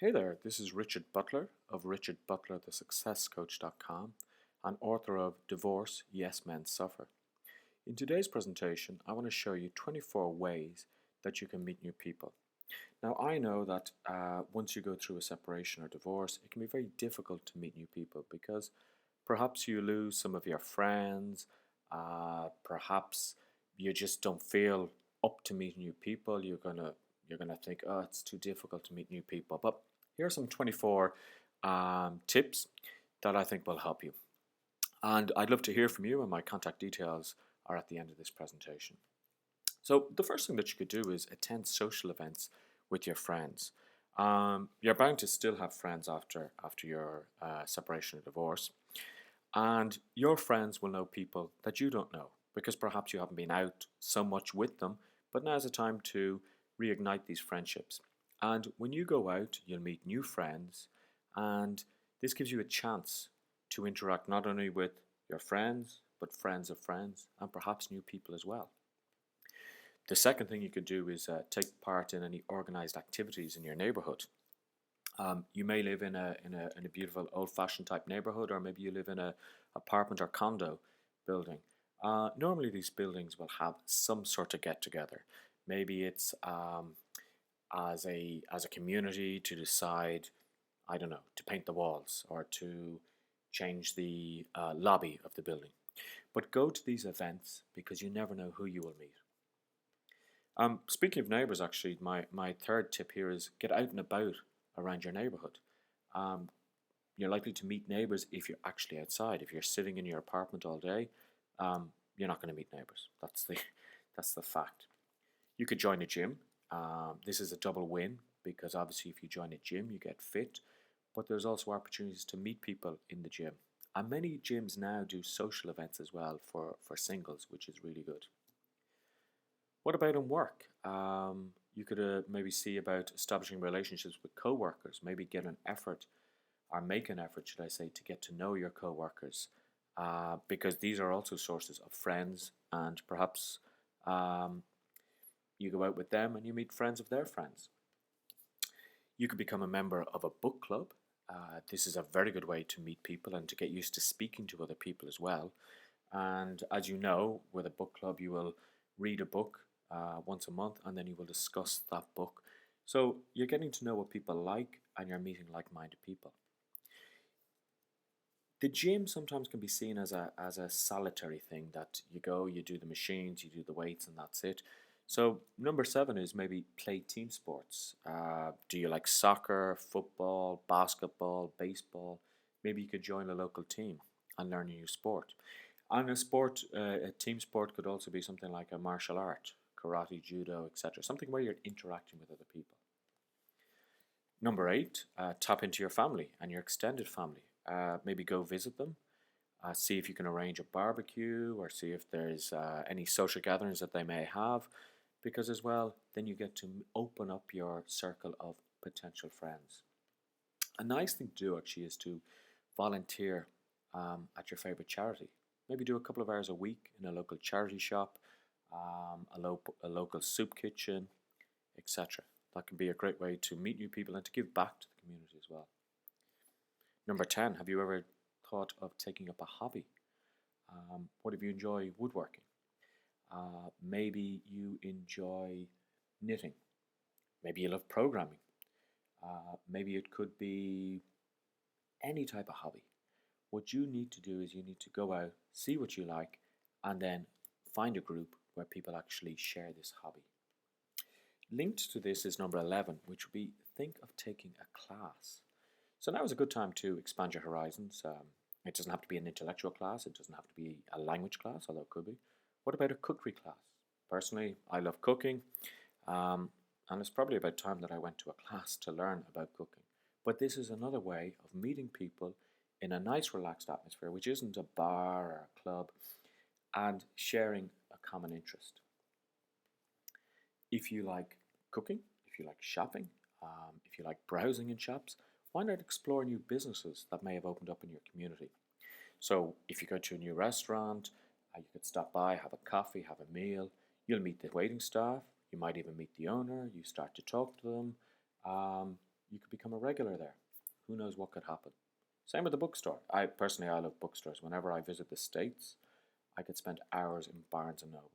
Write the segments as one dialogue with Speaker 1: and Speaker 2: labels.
Speaker 1: Hey there, this is Richard Butler of richardbutlerthesuccesscoach.com and author of Divorce, Yes Men Suffer. In today's presentation, I want to show you 24 ways that you can meet new people. Now, I know that once you go through a separation or divorce, it can be very difficult to meet new people because perhaps you lose some of your friends, perhaps you just don't feel up to meeting new people. You're gonna think, oh, it's too difficult to meet new people. But here are some 24 tips that I think will help you. And I'd love to hear from you, and my contact details are at the end of this presentation. So the first thing that you could do is attend social events with your friends. You're bound to still have friends after your separation or divorce, and your friends will know people that you don't know because perhaps you haven't been out so much with them. But now's the time to reignite these friendships. And when you go out, you'll meet new friends, and this gives you a chance to interact not only with your friends, but friends of friends, and perhaps new people as well. The second thing you could do is take part in any organized activities in your neighborhood. You may live in a beautiful old-fashioned type neighborhood, or maybe you live in a apartment or condo building. Normally, these buildings will have some sort of get-together. Maybe it's as a community to decide, I don't know, to paint the walls or to change the lobby of the building. But go to these events because you never know who you will meet. Speaking of neighbours, actually, my third tip here is get out and about around your neighbourhood. Um, you're likely to meet neighbours if you're actually outside. If you're sitting in your apartment all day, you're not going to meet neighbours. That's the fact. You could join a gym. This is a double win because obviously if you join a gym, you get fit, but there's also opportunities to meet people in the gym. And many gyms now do social events as well for singles, which is really good. What about in work? You could maybe see about establishing relationships with co-workers, maybe get an effort or make an effort, should I say, to get to know your co-workers, because these are also sources of friends, and perhaps you go out with them and you meet friends of their friends. You could become a member of a book club. This is a very good way to meet people and to get used to speaking to other people as well. And as you know, with a book club, you will read a book once a month and then you will discuss that book. So you're getting to know what people like and you're meeting like-minded people. The gym sometimes can be seen as a solitary thing that you go, you do the machines, you do the weights, and that's it. So number 7 is maybe play team sports. Do you like soccer, football, basketball, baseball? Maybe you could join a local team and learn a new sport. And a team sport could also be something like a martial art, karate, judo, etc. Something where you're interacting with other people. Number 8, tap into your family and your extended family. Maybe go visit them. See if you can arrange a barbecue or see if there's any social gatherings that they may have. Because as well, then you get to open up your circle of potential friends. A nice thing to do actually is to volunteer at your favorite charity. Maybe do a couple of hours a week in a local charity shop, a local soup kitchen, etc. That can be a great way to meet new people and to give back to the community as well. Number 10, have you ever thought of taking up a hobby? What if you enjoy woodworking? Maybe you enjoy knitting. Maybe you love programming. Maybe it could be any type of hobby. What you need to do is you need to go out, see what you like, and then find a group where people actually share this hobby. Linked to this is number 11, which would be think of taking a class. So now is a good time to expand your horizons. It doesn't have to be an intellectual class. It doesn't have to be a language class, although it could be. What about a cookery class? Personally, I love cooking, and it's probably about time that I went to a class to learn about cooking. But this is another way of meeting people in a nice, relaxed atmosphere, which isn't a bar or a club, and sharing a common interest. If you like cooking, if you like shopping, if you like browsing in shops, why not explore new businesses that may have opened up in your community? So if you go to a new restaurant, you could stop by, have a coffee, have a meal. You'll meet the waiting staff. You might even meet the owner. You start to talk to them. you could become a regular there. Who knows what could happen? Same with the bookstore. I love bookstores. Whenever I visit the States, I could spend hours in Barnes and Noble.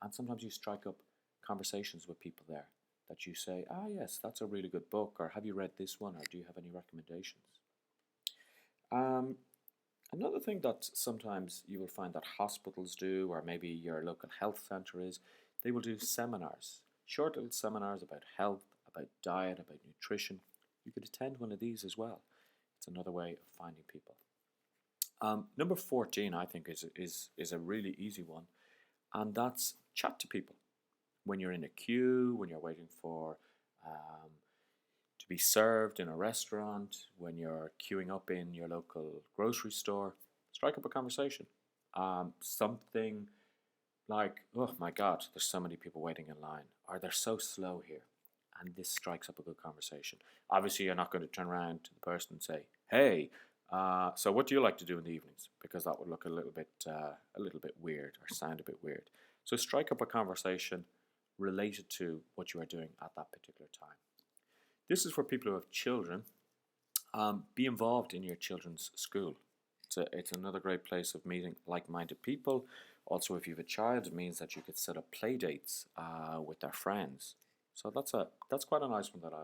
Speaker 1: And sometimes you strike up conversations with people there that you say, ah, yes, that's a really good book, or have you read this one, or do you have any recommendations? Um, Another thing that sometimes you will find that hospitals do, or maybe your local health centre is, they will do seminars, short little seminars about health, about diet, about nutrition. You could attend one of these as well. It's another way of finding people. Number 14, I think, is a really easy one, and that's chat to people. When you're in a queue, when you're waiting for um, to be served in a restaurant, when you're queuing up in your local grocery store, strike up a conversation. Something like, oh my God, there's so many people waiting in line, or they're so slow here. And this strikes up a good conversation. Obviously, you're not going to turn around to the person and say, hey, so what do you like to do in the evenings? Because that would look a little bit weird or sound a bit weird. So strike up a conversation related to what you are doing at that particular time. This is for people who have children. Be involved in your children's school. It's another great place of meeting like-minded people. Also, if you have a child, it means that you could set up play dates with their friends. So that's quite a nice one that I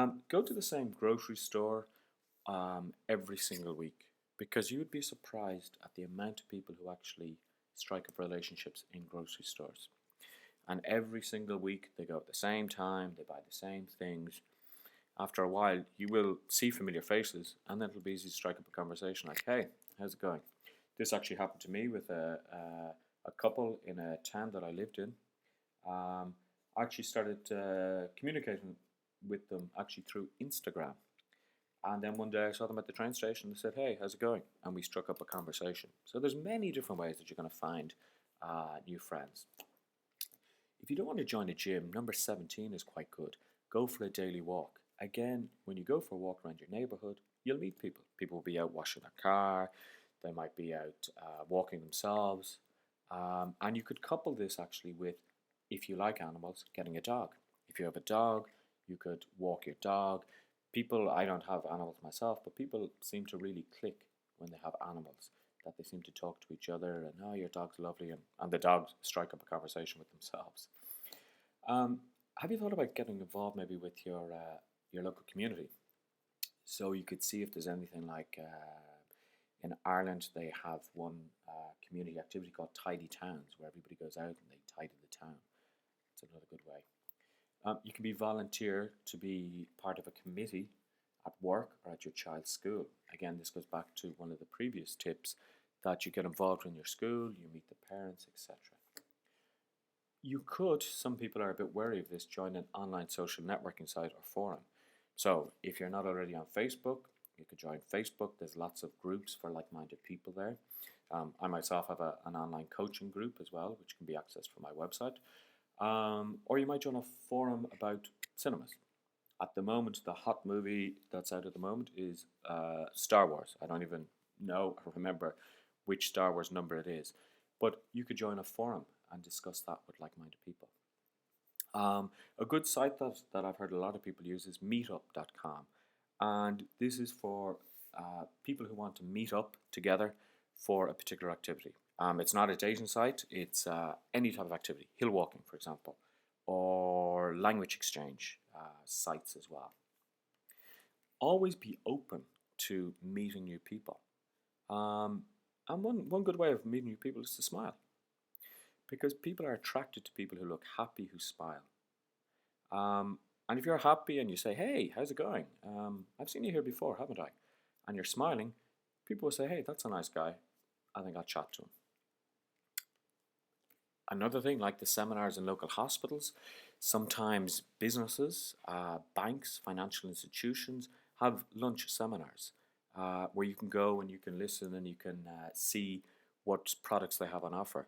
Speaker 1: like. Go to the same grocery store every single week, because you would be surprised at the amount of people who actually strike up relationships in grocery stores. And every single week they go at the same time, they buy the same things. After a while, you will see familiar faces, and then it'll be easy to strike up a conversation like, hey, how's it going? This actually happened to me with a couple in a town that I lived in. I actually started communicating with them actually through Instagram. And then one day I saw them at the train station. They said, hey, how's it going? And we struck up a conversation. So there's many different ways that you're going to find new friends. If you don't want to join a gym, number 17 is quite good. Go for a daily walk. Again, when you go for a walk around your neighborhood, you'll meet people. People will be out washing their car. They might be out walking themselves. And you could couple this actually with, if you like animals, getting a dog. If you have a dog, you could walk your dog. People, I don't have animals myself, but people seem to really click when they have animals, that they seem to talk to each other and, oh, your dog's lovely, and the dogs strike up a conversation with themselves. Have you thought about getting involved maybe with your local community? So you could see if there's anything like in Ireland they have one community activity called Tidy Towns, where everybody goes out and they tidy the town. It's another good way. You can be volunteer to be part of a committee at work or at your child's school. Again, this goes back to one of the previous tips, that you get involved in your school, you meet the parents, etc. You could, some people are a bit wary of this, join an online social networking site or forum. So if you're not already on Facebook, you could join Facebook. There's lots of groups for like-minded people there. I myself have an online coaching group as well, which can be accessed from my website. Or you might join a forum about cinemas. At the moment, the hot movie that's out at the moment is Star Wars. I don't even know or remember which Star Wars number it is. But you could join a forum and discuss that with like-minded people. A good site that I've heard a lot of people use is meetup.com. And this is for people who want to meet up together for a particular activity. It's not a dating site, it's any type of activity. Hill walking, for example, or language exchange sites as well. Always be open to meeting new people. And one good way of meeting new people is to smile. Because people are attracted to people who look happy, who smile. And if you're happy and you say, hey, how's it going? I've seen you here before, haven't I? And you're smiling, people will say, hey, that's a nice guy. I think I'll chat to him. Another thing, like the seminars in local hospitals, sometimes businesses, banks, financial institutions have lunch seminars where you can go and you can listen and you can see what products they have on offer.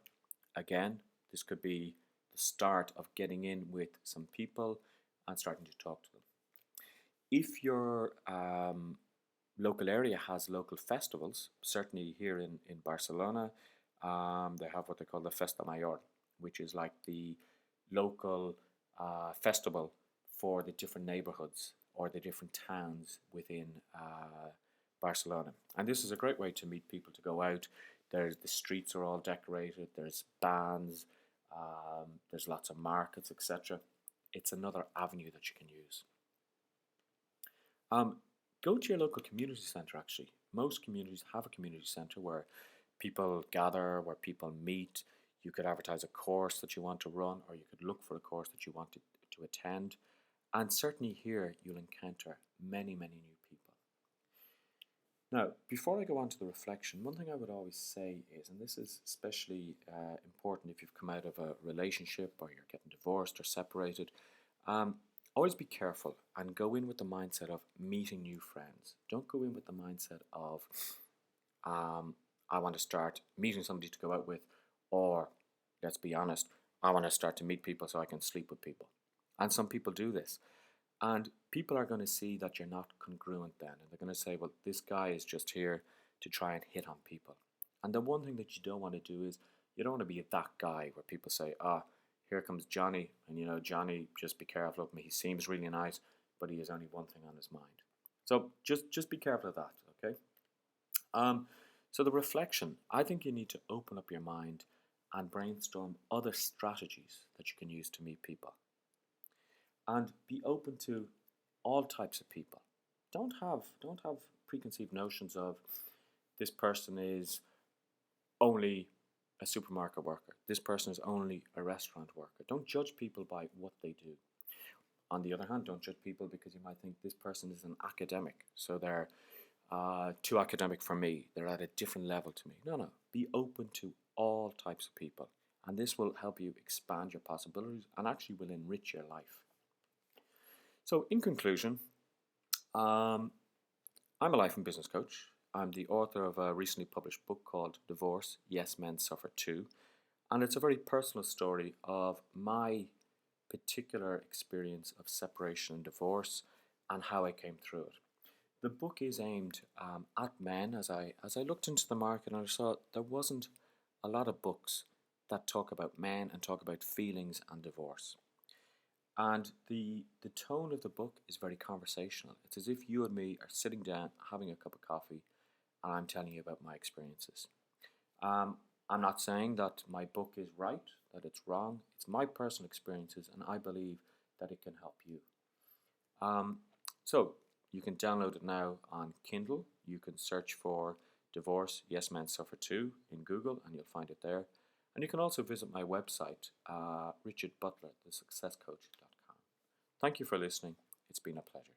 Speaker 1: Again, this could be the start of getting in with some people and starting to talk to them. If your local area has local festivals, certainly here in Barcelona, they have what they call the Festa Mayor, which is like the local festival for the different neighborhoods or the different towns within Barcelona. And this is a great way to meet people, to go out. The streets are all decorated, there's bands, there's lots of markets, etc. It's another avenue that you can use. Go to your local community centre, actually. Most communities have a community centre where people gather, where people meet. You could advertise a course that you want to run, or you could look for a course that you want to attend. And certainly here you'll encounter many, many new people. Now, before I go on to the reflection, one thing I would always say is, and this is especially important if you've come out of a relationship or you're getting divorced or separated, always be careful and go in with the mindset of meeting new friends. Don't go in with the mindset of, I want to start meeting somebody to go out with, or, let's be honest, I want to start to meet people so I can sleep with people. And some people do this. And people are going to see that you're not congruent then. And they're going to say, well, this guy is just here to try and hit on people. And the one thing that you don't want to do is, you don't want to be that guy where people say, here comes Johnny, and Johnny, just be careful of him. He seems really nice, but he has only one thing on his mind. So just be careful of that, okay? So the reflection, I think you need to open up your mind and brainstorm other strategies that you can use to meet people. And be open to all types of people. Don't have preconceived notions of this person is only a supermarket worker. This person is only a restaurant worker. Don't judge people by what they do. On the other hand, don't judge people because you might think this person is an academic, so they're too academic for me. They're at a different level to me. No. Be open to all types of people. And this will help you expand your possibilities and actually will enrich your life. So in conclusion, I'm a life and business coach. I'm the author of a recently published book called Divorce, Yes, Men Suffer Too. And it's a very personal story of my particular experience of separation and divorce and how I came through it. The book is aimed at men. As I looked into the market, and I saw there wasn't a lot of books that talk about men and talk about feelings and divorce. And the tone of the book is very conversational. It's as if you and me are sitting down, having a cup of coffee, and I'm telling you about my experiences. I'm not saying that my book is right, that it's wrong. It's my personal experiences, and I believe that it can help you. So you can download it now on Kindle. You can search for Divorce, Yes, Men Suffer Too in Google, and you'll find it there. And you can also visit my website, richardbutlerthesuccesscoach.com. Thank you for listening. It's been a pleasure.